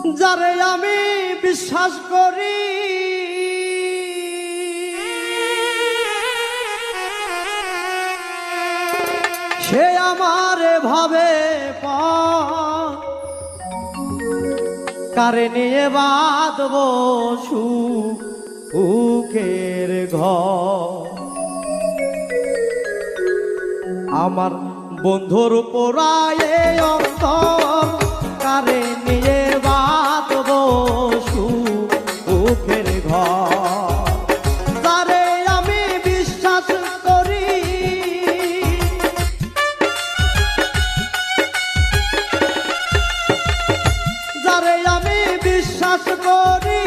যারে আমি বিশ্বাস করি সে আমারে ভাবে কারে নিয়ে বাঁধব সুখের ঘর। আমার বন্ধুর পোড়ায় অন্তর কারে নিয়ে বাঁধব সুখের ঘর। তারে আমি বিশ্বাস করি যারে আমি বিশ্বাস করি